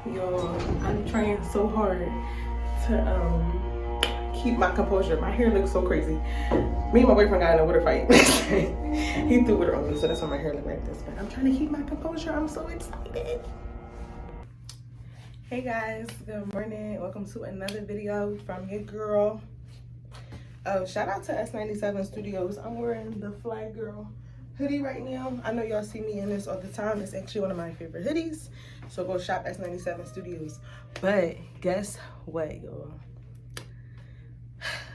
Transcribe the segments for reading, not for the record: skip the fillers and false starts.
Y'all, I'm trying so hard to keep my composure. My hair looks so crazy. Me and my boyfriend got in a water fight. He threw water on me, so that's why my hair look like this. But I'm trying to keep my composure. I'm so excited. Hey guys, good morning. Welcome to another video from your girl. Oh, shout out to S97 Studios. I'm wearing the Fly Girl hoodie right now. I know y'all see me in this all the time. It's actually one of my favorite hoodies. So go shop S97 Studios. But guess what, y'all?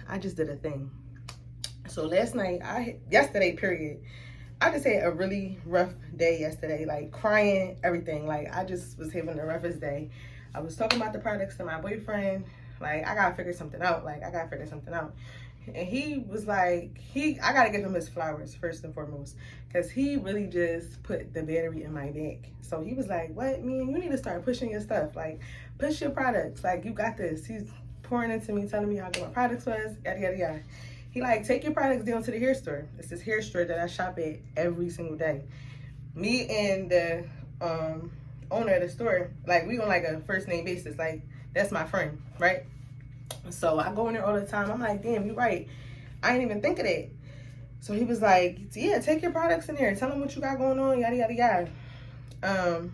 I just did a thing. So last night, yesterday, period, I just had a really rough day yesterday, like crying, everything. Like I just was having the roughest day. I was talking about the products to my boyfriend. Like I gotta figure something out. And he was like, I gotta give him his flowers first and foremost, because he really just put the battery in my back. So he was like, what, man, you need to start pushing your stuff. Like, push your products. Like, you got this. He's pouring into me, telling me how good my products was, yada, yada, yada. He like, take your products down to the hair store. It's this hair store that I shop at every single day. Me and the owner of the store, like, we on like a first name basis. Like, that's my friend, right? So I go in there all the time. I'm like, damn, you're right. I didn't even think of that. So he was like, yeah, take your products in there. Tell them what you got going on, yada, yada, yada.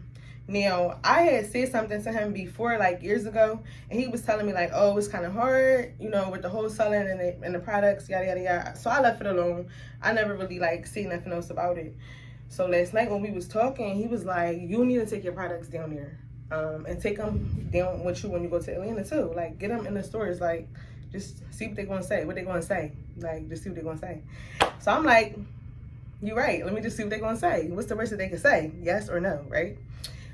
Now, I had said something to him before, like years ago, and he was telling me like, oh, it's kind of hard, you know, with the wholesaling and the products, yada, yada, yada. So I left it alone. I never really like said nothing else about it. So last night when we was talking, he was like, you need to take your products down there. And take them down with you when you go to Atlanta too. Like, get them in the stores. Like, just see what they're gonna say. Like, just see what they're gonna say. So I'm like, you're right. Let me just see what they're gonna say. What's the worst that they can say? Yes or no, right?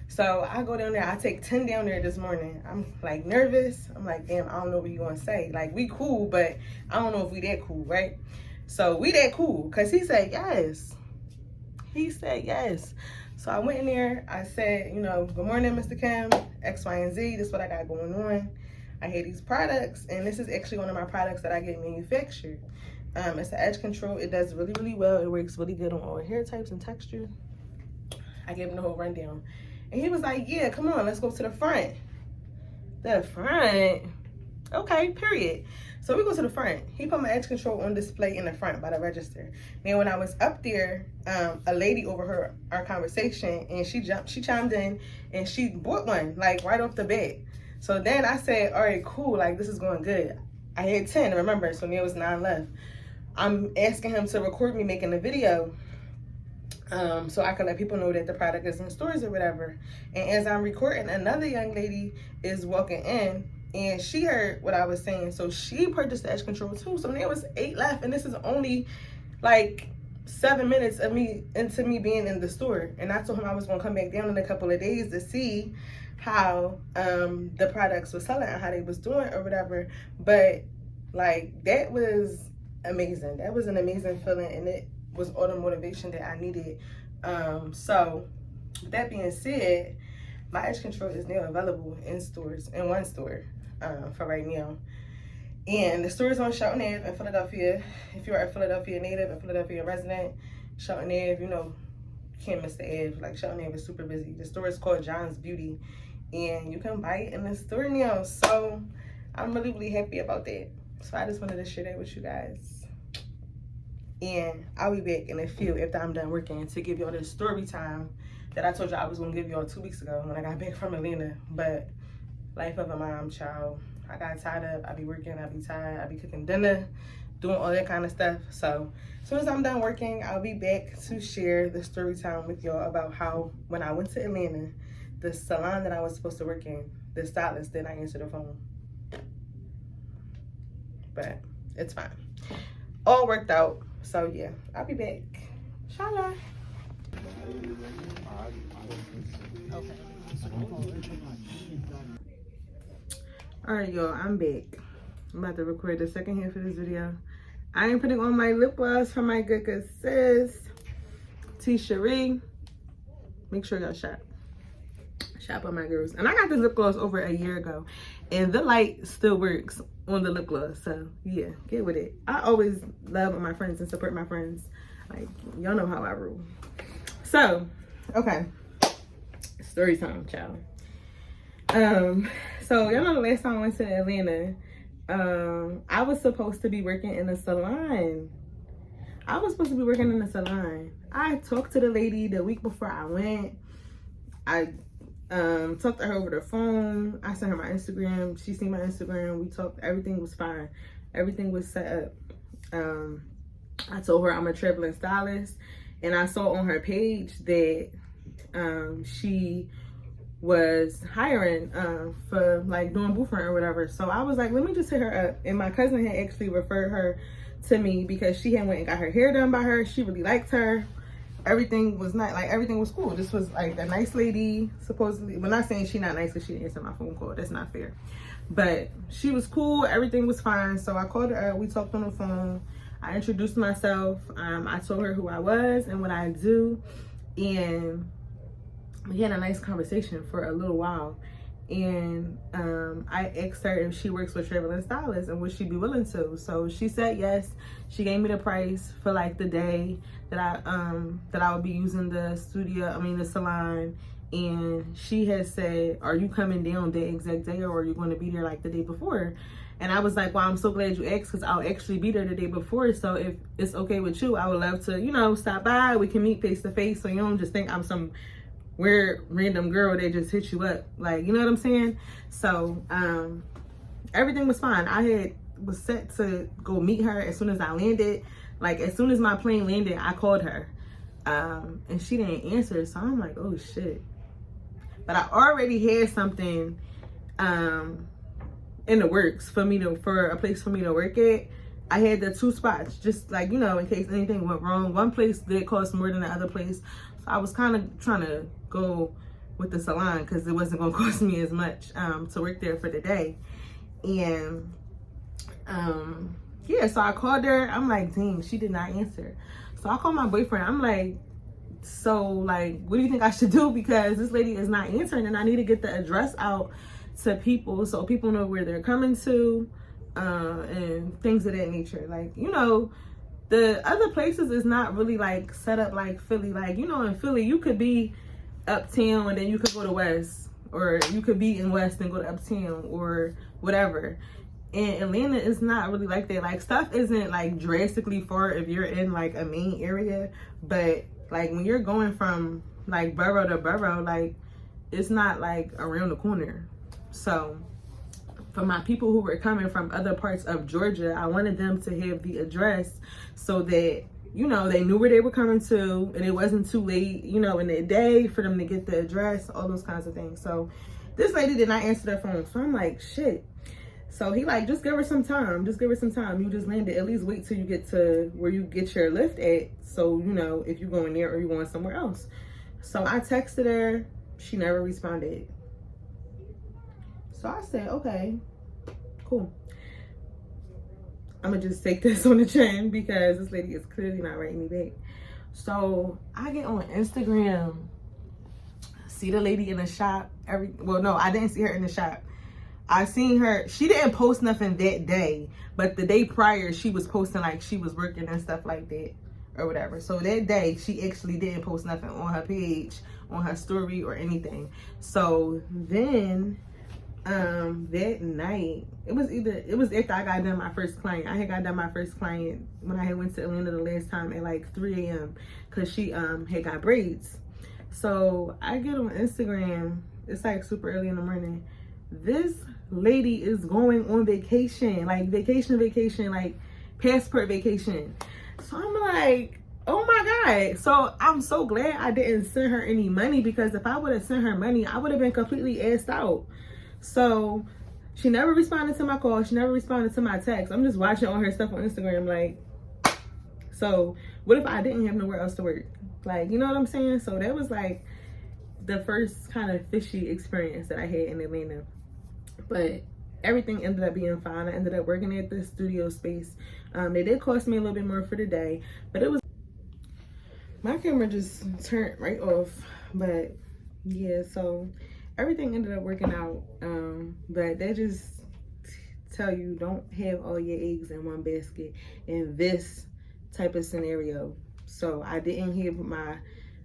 So I go down there. I take 10 down there this morning. I'm like nervous. I'm like, damn, I don't know what you gonna say. Like, we cool, but I don't know if we that cool, right? So we that cool, cause he said yes. He said yes. So I went in there, I said, you know, good morning, Mr. Kim, X, Y, and Z, this is what I got going on. I had these products, and this is actually one of my products that I get manufactured. It's the edge control. It does really, really well. It works really good on all hair types and texture. I gave him the whole rundown. And he was like, yeah, come on, let's go to the front. The front? Okay, period. So we go to the front. He put my edge control on display in the front by the register. Now, when I was up there, a lady overheard our conversation, and she chimed in, and she bought one, like, right off the bat. So then I said, all right, cool, like, this is going good. I had 10, remember, so there was 9 left. I'm asking him to record me making a video, so I can let people know that the product is in stores or whatever. And as I'm recording, another young lady is walking in, and she heard what I was saying, so she purchased the edge control too. So there was 8 left, and this is only like 7 minutes of me into me being in the store. And I told him I was gonna come back down in a couple of days to see how the products were selling and how they was doing or whatever. But like, that was amazing. That was an amazing feeling, and it was all the motivation that I needed. So with that being said, my edge control is now available in stores, in one store, for right now. And the store is on Shelton Ave in Philadelphia. If you're a Philadelphia native, a Philadelphia resident, Shelton Ave, you know, you can't miss the Ave. Like, Shelton Ave is super busy. The store is called John's Beauty, and you can buy it in the store now. So I'm really, really happy about that. So I just wanted to share that with you guys. And I'll be back in a few after I'm done working to give y'all the story time that I told y'all I was gonna give y'all 2 weeks ago when I got back from Atlanta. But life of a mom, child. I got tied up. I be working, I be tired, I be cooking dinner, doing all that kind of stuff. So as soon as I'm done working, I'll be back to share the story time with y'all about how when I went to Atlanta, the salon that I was supposed to work in, the stylist did not answer the phone. But it's fine. All worked out. So yeah, I'll be back. Shala. Okay. Alright, y'all, I'm back. I'm about to record the second half of this video. I am putting on my lip gloss from my good sis, Storeeee. Make sure y'all shop on my girls. And I got this lip gloss over a year ago, and the light still works on the lip gloss. So yeah, get with it. I always love my friends and support my friends. Like, y'all know how I rule. So, okay, story time, child. So y'all know the last time I went to Atlanta, I was supposed to be working in a salon. I talked to the lady the week before I went. I talked to her over the phone. I sent her my Instagram. She seen my Instagram. We talked. Everything was fine. Everything was set up. I told her I'm a traveling stylist, and I saw on her page that she was hiring for like doing booth rent or whatever. So I was like, let me just hit her up. And my cousin had actually referred her to me because she had went and got her hair done by her. She really liked her. Everything was not like, everything was cool. This was like a nice lady, supposedly. Well, not saying she not nice because she didn't answer my phone call. That's not fair. But she was cool. Everything was fine. So I called her up. We talked on the phone. I introduced myself. I told her who I was and what I do. And we had a nice conversation for a little while. And I asked her if she works with traveling stylists and would she be willing to. So she said yes. She gave me the price for like the day that I would be using the the salon. And she has said, are you coming down the exact day, or are you going to be there like the day before? And I was like, well, I'm so glad you asked, because I'll actually be there the day before. So if it's okay with you, I would love to, you know, stop by. We can meet face to face, so you don't just think I'm some weird random girl that just hit you up. Like, you know what I'm saying? So everything was fine. I was set to go meet her as soon as I landed. Like, as soon as my plane landed, I called her. And she didn't answer. So I'm like, oh shit. But I already had something in the works for a place for me to work at. I had the 2 spots, just like, you know, in case anything went wrong. One place did cost more than the other place. So I was kind of trying to go with the salon because it wasn't going to cost me as much to work there for the day. And yeah, so I called her. I'm like, dang, she did not answer. So I called my boyfriend. I'm like, so like, what do you think I should do? Because this lady is not answering, and I need to get the address out to people so people know where they're coming to and things of that nature. Like, you know, the other places is not really like set up like Philly. Like, you know, in Philly you could be uptown and then you could go to West, or you could be in West and go to uptown or whatever. And Atlanta is not really like that. Like, stuff isn't like drastically far if you're in like a main area, but like when you're going from like borough to borough, like it's not like around the corner. So for my people who were coming from other parts of Georgia, I wanted them to have the address so that, you know, they knew where they were coming to and it wasn't too late, you know, in the day for them to get the address, all those kinds of things. So this lady did not answer their phone. So I'm like, shit. So he like, just give her some time. Just give her some time. You just landed. At least wait till you get to where you get your lift at. So, you know, if you're going there or you're going somewhere else. So I texted her. She never responded. So I said, okay, cool. I'm going to just take this on the chin because this lady is clearly not writing me back. So I get on Instagram, see the lady in the shop. Well, no, I didn't see her in the shop. I seen her, she didn't post nothing that day, but the day prior she was posting like she was working and stuff like that or whatever. So that day she actually didn't post nothing on her page, on her story or anything. So then that night, it was after I got done my first client. I had got done my first client when I had went to Atlanta the last time at like 3 a.m. because she had got braids. So I get on Instagram, it's like super early in the morning. This lady is going on vacation, like vacation, like passport vacation. So I'm like, oh my God. So I'm so glad I didn't send her any money, because if I would have sent her money, I would have been completely assed out. So she never responded to my call. She never responded to my text. I'm just watching all her stuff on Instagram. Like, so what if I didn't have nowhere else to work? Like, you know what I'm saying? So that was like the first kind of fishy experience that I had in Atlanta. But everything ended up being fine. I ended up working at the studio space. They did cost me a little bit more for the day, but it was, my camera just turned right off. But yeah, so everything ended up working out. But that just tell you, don't have all your eggs in one basket in this type of scenario. So I didn't have my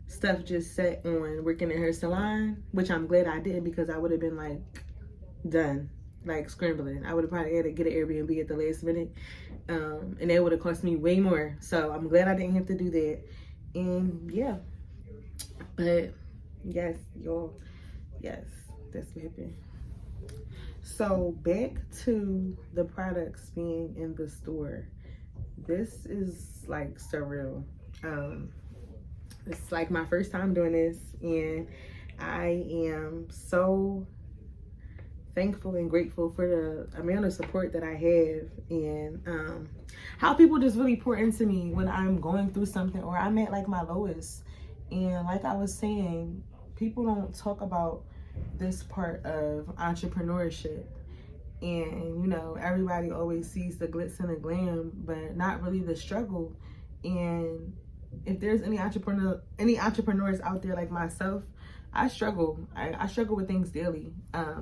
stuff just set on working in her salon, which I'm glad I didn't, because I would have been like done, like scrambling. I would have probably had to get an Airbnb at the last minute, and that would have cost me way more. So I'm glad I didn't have to do that. And yeah, but yes, y'all, yes, that's what happened. So back to the products being in the store. This is like surreal. It's like my first time doing this, and I am so thankful and grateful for the amount of support that I have, and how people just really pour into me when I'm going through something or I'm at like my lowest. And like I was saying, people don't talk about this part of entrepreneurship. And you know, everybody always sees the glitz and the glam, but not really the struggle. And if there's any entrepreneurs out there like myself, I struggle. I struggle with things daily.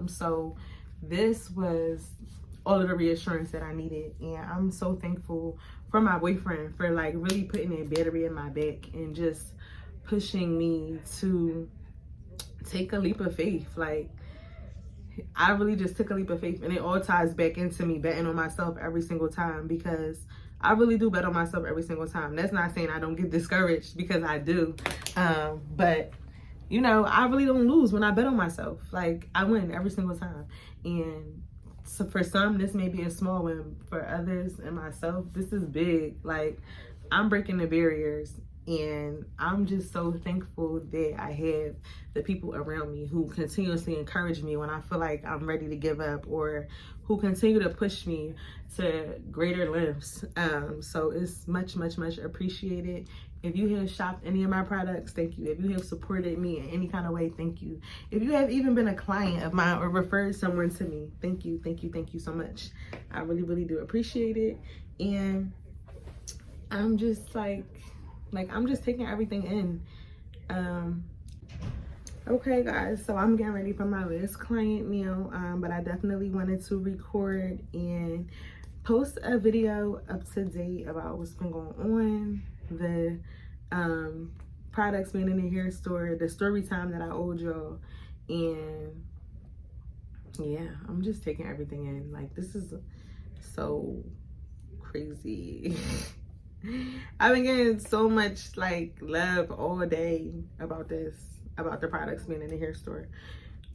So this was all of the reassurance that I needed, and I'm so thankful for my boyfriend for like really putting that battery in my back and just pushing me to take a leap of faith. Like, I really just took a leap of faith, and it all ties back into me betting on myself every single time, because I really do bet on myself every single time. That's not saying I don't get discouraged, because I do. But you know, I really don't lose when I bet on myself. Like, I win every single time. And so for some, this may be a small win. For others and myself, this is big. Like, I'm breaking the barriers. And I'm just so thankful that I have the people around me who continuously encourage me when I feel like I'm ready to give up, or who continue to push me to greater lengths. So it's much, much, much appreciated. If you have shopped any of my products, thank you. If you have supported me in any kind of way, thank you. If you have even been a client of mine or referred someone to me, thank you, thank you, thank you so much. I really, really do appreciate it. And I'm just like I'm just taking everything in. Okay guys, so I'm getting ready for my last client now, but I definitely wanted to record and post a video up to date about what's been going on, the products being in the hair store, the story time that I owed y'all, and yeah, I'm just taking everything in. Like, this is so crazy. I've been getting so much like love all day about this, about the products being in the hair store.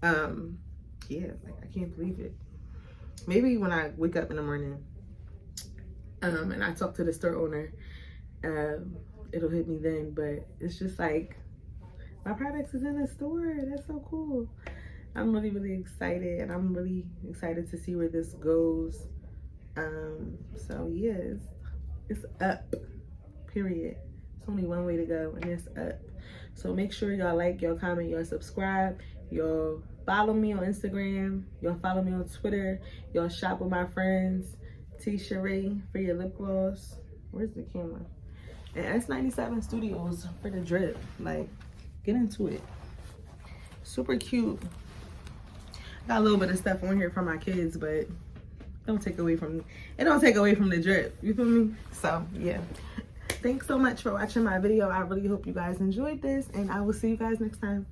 Yeah, like, I can't believe it. Maybe when I wake up in the morning and I talk to the store owner, it'll hit me then. But it's just like, my products is in the store. That's so cool. I'm really, really excited, and I'm really excited to see where this goes. So yes, it's up, period. It's only one way to go, and it's up. So make sure y'all like, y'all comment, y'all subscribe, y'all follow me on Instagram, y'all follow me on Twitter, y'all shop with my friends, Storeeee for your lip gloss. Where's the camera? And S97 Studios for the drip. Like, get into it. Super cute. Got a little bit of stuff on here for my kids, but it don't take away from the drip. You feel me? So yeah. Thanks so much for watching my video. I really hope you guys enjoyed this, and I will see you guys next time.